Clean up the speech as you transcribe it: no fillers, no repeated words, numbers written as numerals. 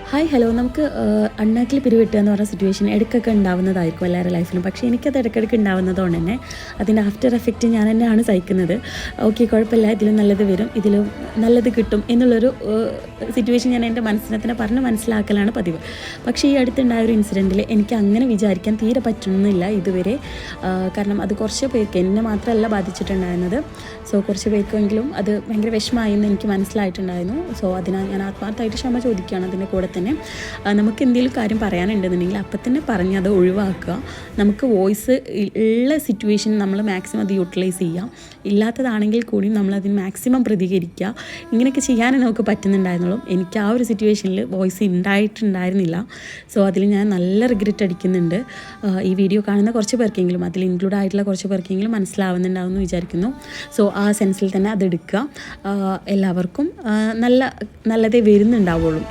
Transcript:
Hi hello നമുക്ക് അണ്ണാക്കിൽ പിരിവിട്ടുക എന്ന് പറഞ്ഞ സിറ്റുവേഷൻ ഇടയ്ക്കൊക്കെ ഉണ്ടാവുന്നതായിരിക്കും എല്ലാവരുടെ ലൈഫിലും. പക്ഷേ എനിക്കത് ഇടയ്ക്കിടയ്ക്ക് ഉണ്ടാവുന്നതുകൊണ്ട് തന്നെ അതിൻ്റെ ആഫ്റ്റർ എഫക്റ്റ് ഞാൻ തന്നെയാണ് സഹിക്കുന്നത്. ഓക്കെ, കുഴപ്പമില്ല, ഇതിലും നല്ലത് വരും, ഇതിലും നല്ലത് കിട്ടും എന്നുള്ളൊരു സിറ്റുവേഷൻ ഞാൻ എൻ്റെ മനസ്സിനെ തന്നെ പറഞ്ഞ് മനസ്സിലാക്കലാണ് പതിവ്. പക്ഷേ ഈ അടുത്തുണ്ടായ ഒരു ഇൻസിഡൻറ്റിൽ എനിക്ക് അങ്ങനെ വിചാരിക്കാൻ തീരെ പറ്റുന്നില്ല ഇതുവരെ. കാരണം അത് കുറച്ച് പേർക്ക്, എന്നെ മാത്രമല്ല ബാധിച്ചിട്ടുണ്ടായിരുന്നത്. സോ കുറച്ച് പേർക്കെങ്കിലും അത് ഭയങ്കര വിഷമമായി എന്ന് എനിക്ക് മനസ്സിലായിട്ടുണ്ടായിരുന്നു. സോ അതിനാൽ ഞാൻ ആത്മാർത്ഥമായിട്ട് ക്ഷമ ചോദിക്കുകയാണ്. അതിൻ്റെ കൂടെ തന്നെ നമുക്ക് എന്തെങ്കിലും കാര്യം പറയാനുണ്ടെന്നുണ്ടെങ്കിൽ അപ്പം തന്നെ പറഞ്ഞ് അത് ഒഴിവാക്കുക. നമുക്ക് വോയിസ് ഉള്ള സിറ്റുവേഷൻ നമ്മൾ മാക്സിമം അത് യൂട്ടിലൈസ് ചെയ്യുക. ഇല്ലാത്തതാണെങ്കിൽ കൂടി നമ്മളതിന് മാക്സിമം പ്രതികരിക്കുക. ഇങ്ങനെയൊക്കെ ചെയ്യാനേ നമുക്ക് പറ്റുന്നുണ്ടായിരുന്നുള്ളൂ. എനിക്ക് ആ ഒരു സിറ്റുവേഷനിൽ വോയിസ് ഉണ്ടായിട്ടുണ്ടായിരുന്നില്ല. സോ അതിൽ ഞാൻ നല്ല റിഗ്രറ്റ് അടിക്കുന്നുണ്ട്. ഈ വീഡിയോ കാണുന്ന കുറച്ച് പേർക്കെങ്കിലും, അതിൽ ഇൻക്ലൂഡ് ആയിട്ടുള്ള കുറച്ച് പേർക്കെങ്കിലും മനസ്സിലാവുന്നുണ്ടാവുമെന്ന് വിചാരിക്കുന്നു. സോ ആ സെൻസിൽ തന്നെ അതെടുക്കുക. എല്ലാവർക്കും നല്ലതേ വരുന്നുണ്ടാവുള്ളൂ.